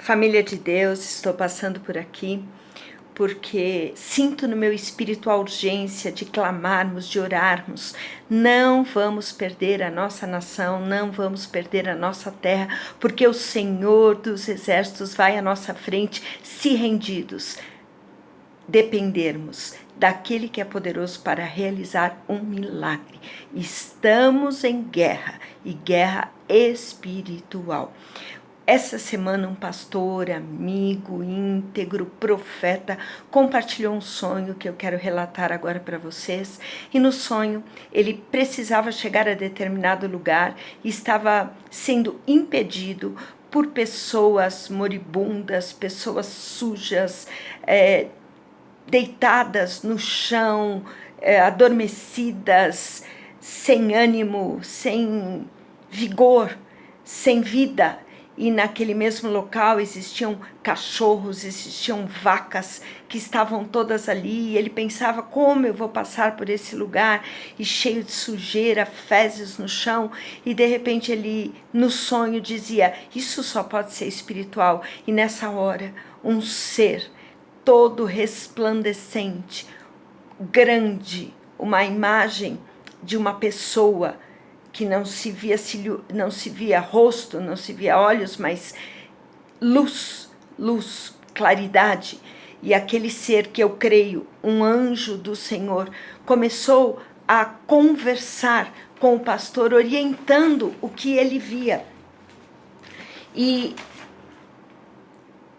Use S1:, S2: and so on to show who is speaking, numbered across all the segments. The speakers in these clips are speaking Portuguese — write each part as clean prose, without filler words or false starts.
S1: Família de Deus, estou passando por aqui porque sinto no meu espírito a urgência de clamarmos, de orarmos. Não vamos perder a nossa nação, não vamos perder a nossa terra, porque o Senhor dos Exércitos vai à nossa frente, se rendidos, dependermos daquele que é poderoso para realizar um milagre. Estamos em guerra, e guerra espiritual. Essa semana um pastor, amigo, íntegro, profeta, compartilhou um sonho que eu quero relatar agora para vocês. E no sonho ele precisava chegar a determinado lugar e estava sendo impedido por pessoas moribundas, pessoas sujas, deitadas no chão, adormecidas, sem ânimo, sem vigor, sem vida. E naquele mesmo local existiam cachorros, existiam vacas que estavam todas ali. E ele pensava, como eu vou passar por esse lugar? E cheio de sujeira, fezes no chão. E de repente ele, no sonho, dizia, isso só pode ser espiritual. E nessa hora, um ser todo resplandecente, grande, uma imagem de uma pessoa que não se via rosto, não se via olhos, mas luz, claridade. E aquele ser que eu creio, um anjo do Senhor, começou a conversar com o pastor, orientando o que ele via. E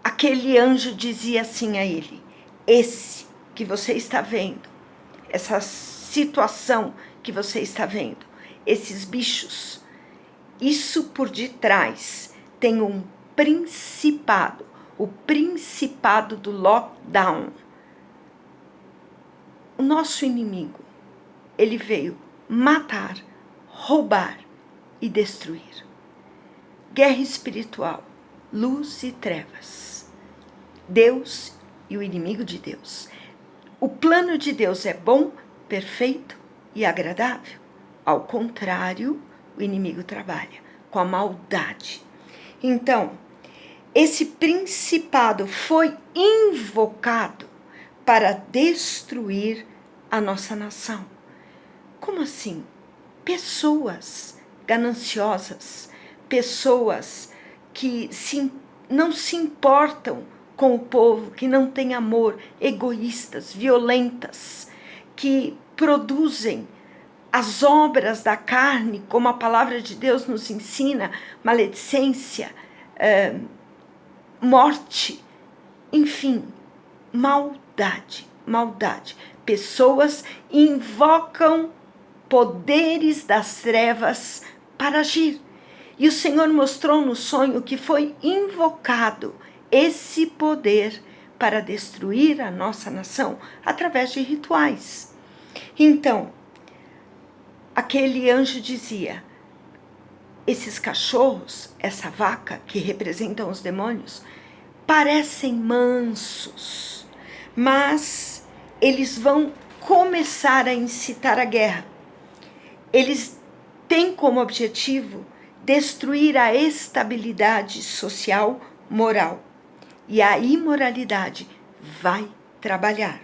S1: aquele anjo dizia assim a ele, esse que você está vendo, essa situação que você está vendo, esses bichos, isso por detrás tem um principado, o principado do lockdown. O nosso inimigo, ele veio matar, roubar e destruir. Guerra espiritual, luz e trevas. Deus e o inimigo de Deus. O plano de Deus é bom, perfeito e agradável. Ao contrário, o inimigo trabalha com a maldade. Então, esse principado foi invocado para destruir a nossa nação. Como assim? Pessoas gananciosas, pessoas que não se importam com o povo, que não têm amor, egoístas, violentas, que produzem as obras da carne, como a palavra de Deus nos ensina, maledicência, morte, enfim, maldade. Pessoas invocam poderes das trevas para agir. E o Senhor mostrou no sonho que foi invocado esse poder para destruir a nossa nação através de rituais. Então, aquele anjo dizia, esses cachorros, essa vaca que representam os demônios, parecem mansos, mas eles vão começar a incitar a guerra. Eles têm como objetivo destruir a estabilidade social, moral. E a imoralidade vai trabalhar.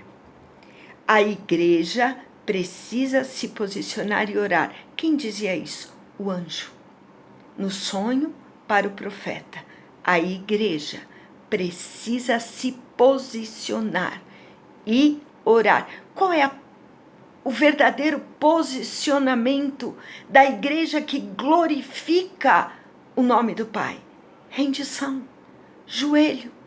S1: A igreja precisa se posicionar e orar. Quem dizia isso? O anjo. No sonho, para o profeta. A igreja precisa se posicionar e orar. Qual é o verdadeiro posicionamento da igreja que glorifica o nome do Pai? Rendição, joelho,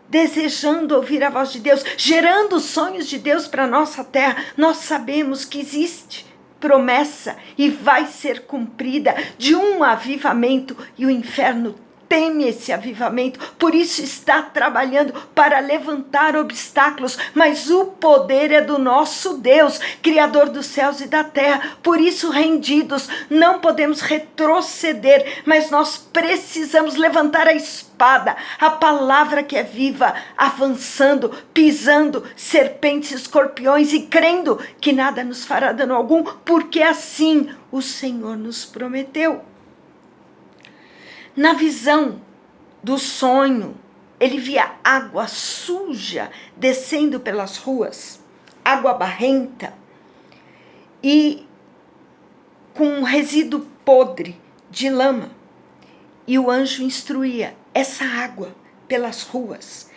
S1: desejando ouvir a voz de Deus, gerando os sonhos de Deus para a nossa terra. Nós sabemos que existe promessa e vai ser cumprida de um avivamento, e o inferno teme esse avivamento, por isso está trabalhando para levantar obstáculos, mas o poder é do nosso Deus, Criador dos céus e da terra. Por isso, rendidos, não podemos retroceder, mas nós precisamos levantar a espada, a palavra que é viva, avançando, pisando serpentes e escorpiões e crendo que nada nos fará dano algum, porque assim o Senhor nos prometeu. Na visão do sonho. Ele via água suja descendo pelas ruas, água barrenta e com um resíduo podre de lama. E o anjo instruía: essa água pelas ruas,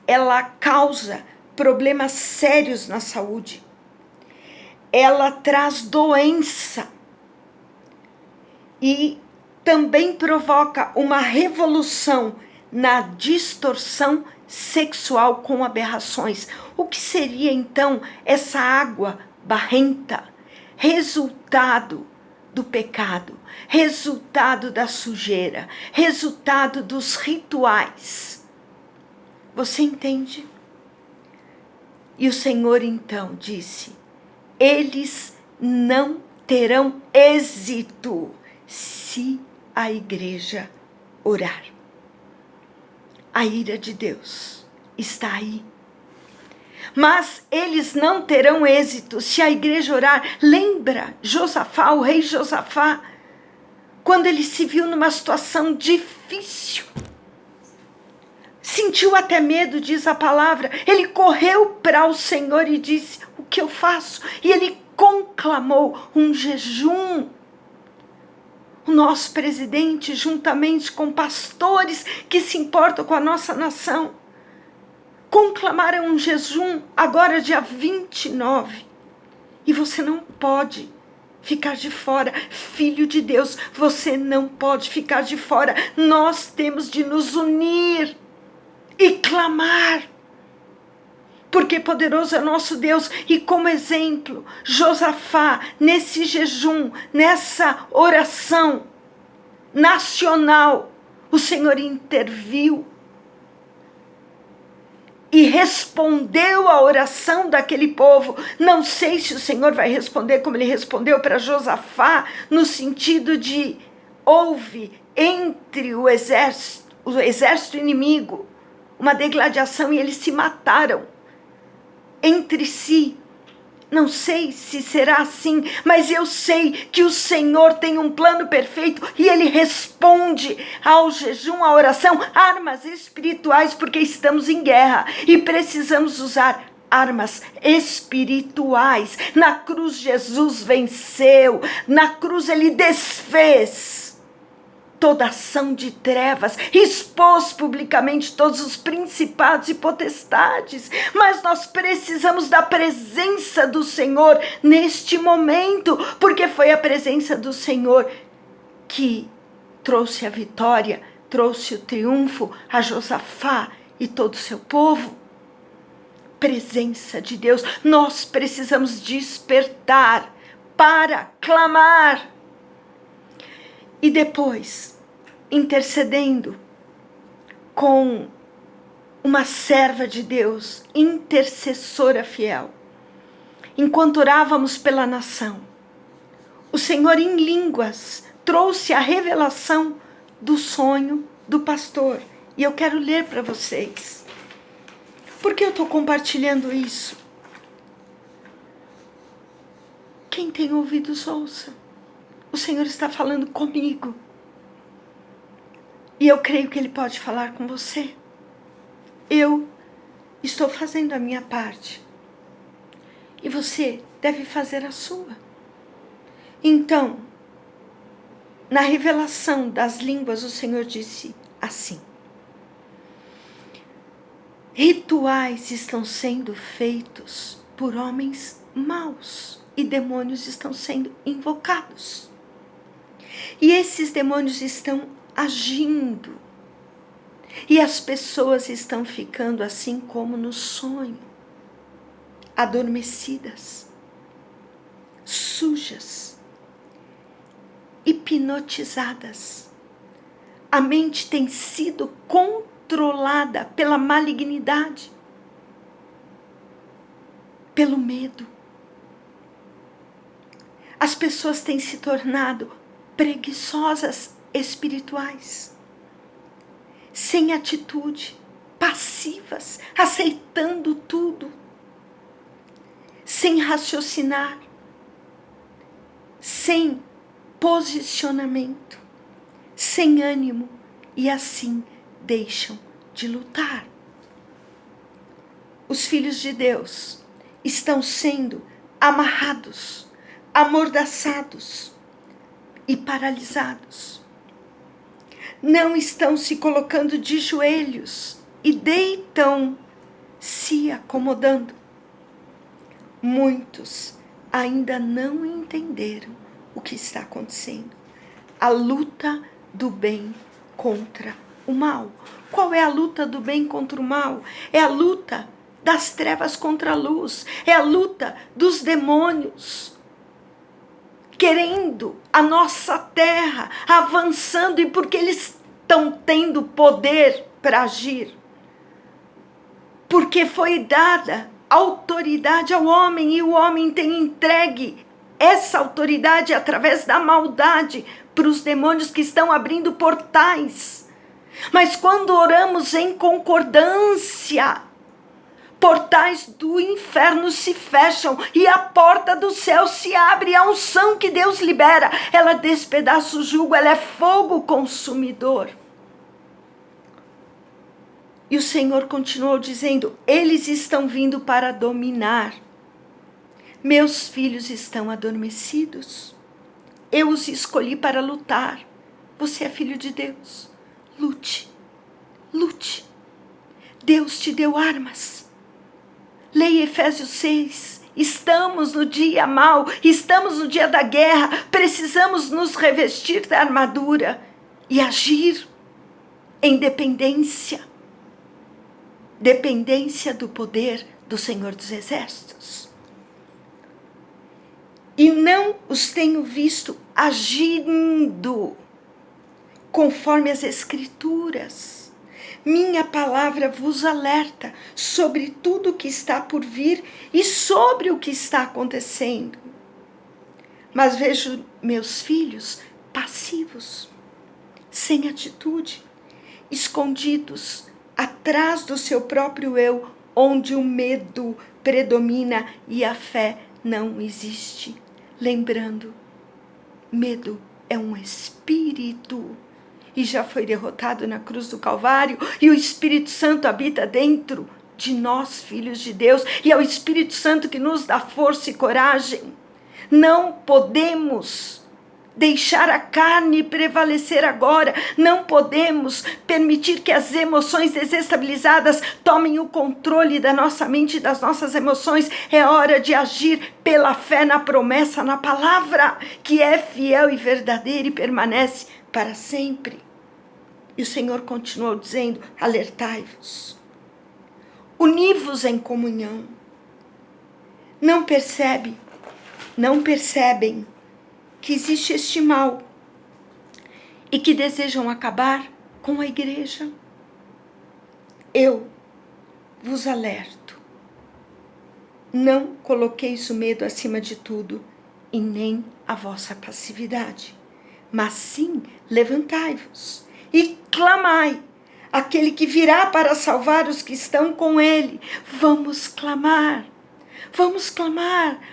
S1: ela causa problemas sérios na saúde. Ela traz doença e também provoca uma revolução na distorção sexual com aberrações. O que seria então essa água barrenta? Resultado do pecado, resultado da sujeira, resultado dos rituais. Você entende? E o Senhor então disse: eles não terão êxito se a igreja orar. A ira de Deus está aí. Mas eles não terão êxito se a igreja orar. Lembra Josafá, o rei Josafá, quando ele se viu numa situação difícil, sentiu até medo, diz a palavra. Ele correu para o Senhor e disse: o que eu faço? E ele conclamou um jejum. O nosso presidente, juntamente com pastores que se importam com a nossa nação, conclamaram um jejum agora dia 29. E você não pode ficar de fora. Filho de Deus, você não pode ficar de fora. Nós temos de nos unir e clamar. Porque poderoso é nosso Deus. E como exemplo, Josafá, nesse jejum, nessa oração nacional, o Senhor interviu e respondeu à oração daquele povo. Não sei se o Senhor vai responder como ele respondeu para Josafá, no sentido de: houve entre o exército inimigo uma degladiação e eles se mataram entre si. Não sei se será assim, mas eu sei que o Senhor tem um plano perfeito e Ele responde ao jejum, à oração, armas espirituais, porque estamos em guerra e precisamos usar armas espirituais. Na cruz Jesus venceu, na cruz Ele desfez toda ação de trevas, expôs publicamente todos os principados e potestades, mas nós precisamos da presença do Senhor neste momento, porque foi a presença do Senhor que trouxe a vitória, trouxe o triunfo a Josafá e todo o seu povo. Presença de Deus, nós precisamos despertar para clamar. E depois, intercedendo com uma serva de Deus, intercessora fiel, enquanto orávamos pela nação, o Senhor em línguas trouxe a revelação do sonho do pastor. E eu quero ler para vocês. Por que eu estou compartilhando isso? Quem tem ouvidos, ouça. O Senhor está falando comigo. E eu creio que Ele pode falar com você. Eu estou fazendo a minha parte. E você deve fazer a sua. Então, na revelação das línguas, o Senhor disse assim: rituais estão sendo feitos por homens maus e demônios estão sendo invocados. E esses demônios estão agindo. E as pessoas estão ficando assim como no sonho, adormecidas, sujas, hipnotizadas. A mente tem sido controlada pela malignidade, pelo medo. As pessoas têm se tornado preguiçosas espirituais, sem atitude, passivas, aceitando tudo, sem raciocinar, sem posicionamento, sem ânimo, e assim deixam de lutar. Os filhos de Deus estão sendo amarrados, amordaçados e paralisados. Não estão se colocando de joelhos e deitam se acomodando. Muitos ainda não entenderam o que está acontecendo. A luta do bem contra o mal. Qual é a luta do bem contra o mal? É a luta das trevas contra a luz. É a luta dos demônios querendo a nossa terra, avançando, e porque eles estão tendo poder para agir. Porque foi dada autoridade ao homem, e o homem tem entregue essa autoridade através da maldade para os demônios que estão abrindo portais. Mas quando oramos em concordância, portais do inferno se fecham e a porta do céu se abre. A unção que Deus libera, ela despedaça o jugo, ela é fogo consumidor. E o Senhor continuou dizendo: eles estão vindo para dominar. Meus filhos estão adormecidos. Eu os escolhi para lutar. Você é filho de Deus. Lute. Lute. Deus te deu armas. Leia Efésios 6. Estamos no dia mau. Estamos no dia da guerra. Precisamos nos revestir da armadura e agir em dependência. Dependência do poder do Senhor dos Exércitos. E não os tenho visto agindo conforme as Escrituras. Minha palavra vos alerta sobre tudo o que está por vir e sobre o que está acontecendo. Mas vejo meus filhos passivos, sem atitude, escondidos atrás do seu próprio eu, onde o medo predomina e a fé não existe. Lembrando, medo é um espírito e já foi derrotado na cruz do Calvário, e o Espírito Santo habita dentro de nós, filhos de Deus, e é o Espírito Santo que nos dá força e coragem. Não podemos deixar a carne prevalecer agora. Não podemos permitir que as emoções desestabilizadas tomem o controle da nossa mente e das nossas emoções. É hora de agir pela fé na promessa, na palavra, que é fiel e verdadeira e permanece para sempre. E o Senhor continuou dizendo: alertai-vos, uni-vos em comunhão. Não percebem que existe este mal e que desejam acabar com a igreja? Eu vos alerto. Não coloqueis o medo acima de tudo e nem a vossa passividade, mas sim levantai-vos e clamai aquele que virá para salvar os que estão com ele. Vamos clamar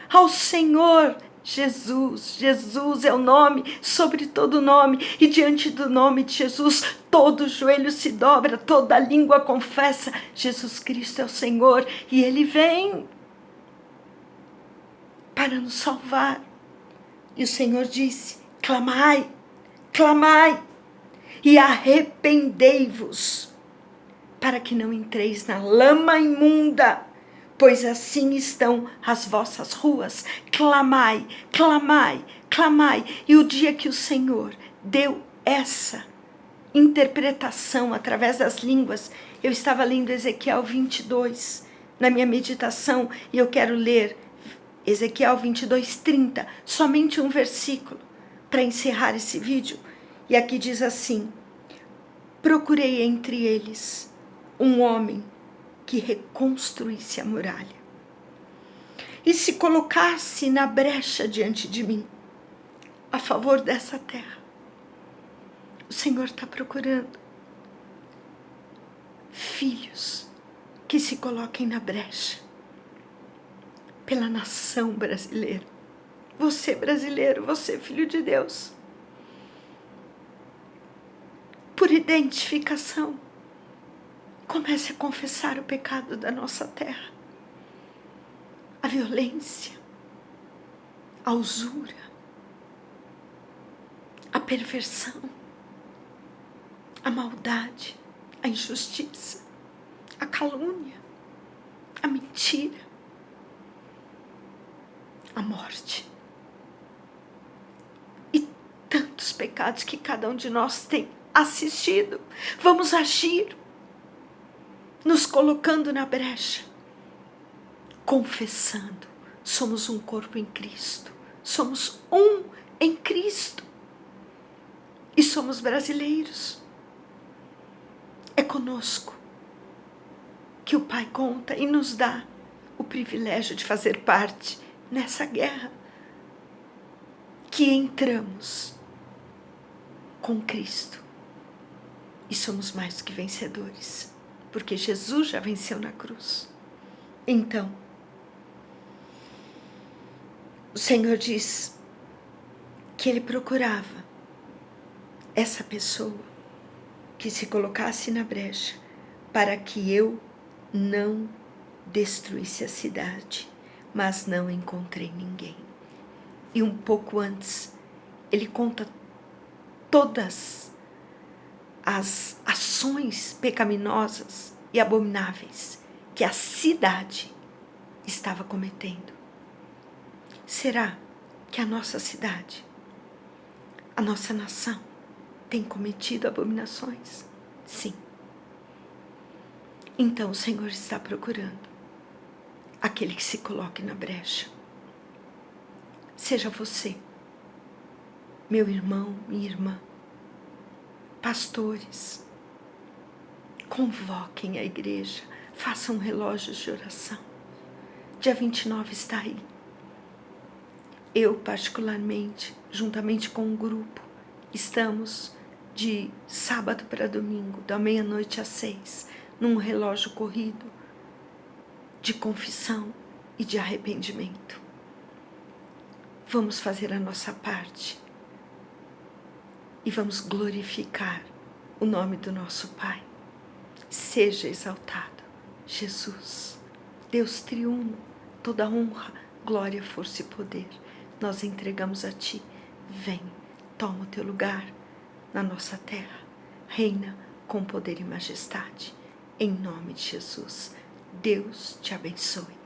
S1: ao Senhor Jesus. Jesus é o nome sobre todo nome, e diante do nome de Jesus todo joelho se dobra, toda língua confessa: Jesus Cristo é o Senhor, e Ele vem para nos salvar. E o Senhor disse: clamai, clamai e arrependei-vos, para que não entreis na lama imunda, pois assim estão as vossas ruas. Clamai, clamai, clamai. E o dia que o Senhor deu essa interpretação através das línguas, eu estava lendo Ezequiel 22 na minha meditação, e eu quero ler Ezequiel 22:30, somente um versículo para encerrar esse vídeo. E aqui diz assim: procurei entre eles um homem que reconstruísse a muralha e se colocasse na brecha diante de mim, a favor dessa terra. O Senhor está procurando filhos que se coloquem na brecha pela nação brasileira. Você brasileiro, você filho de Deus, por identificação. Comece a confessar o pecado da nossa terra. A violência, a usura, a perversão, a maldade, a injustiça, a calúnia, a mentira, a morte. E tantos pecados que cada um de nós tem assistido. Vamos agir, nos colocando na brecha, confessando. Somos um corpo em Cristo. Somos um em Cristo. E somos brasileiros. É conosco que o Pai conta e nos dá o privilégio de fazer parte nessa guerra que entramos com Cristo. E somos mais do que vencedores, porque Jesus já venceu na cruz. Então, o Senhor diz que Ele procurava essa pessoa que se colocasse na brecha para que eu não destruísse a cidade, mas não encontrei ninguém. E um pouco antes, Ele conta todas as ações pecaminosas e abomináveis que a cidade estava cometendo. Será que a nossa cidade, a nossa nação, tem cometido abominações? Sim. Então o Senhor está procurando aquele que se coloque na brecha. Seja você, meu irmão, minha irmã, pastores, convoquem a igreja, façam relógios de oração. Dia 29 está aí. Eu, particularmente, juntamente com um grupo, estamos de sábado para domingo, da meia-noite às 6, num relógio corrido de confissão e de arrependimento. Vamos fazer a nossa parte e vamos glorificar o nome do nosso Pai. Seja exaltado, Jesus, Deus triuno, toda honra, glória, força e poder. Nós entregamos a Ti. Vem, toma o Teu lugar na nossa terra. Reina com poder e majestade. Em nome de Jesus. Deus te abençoe.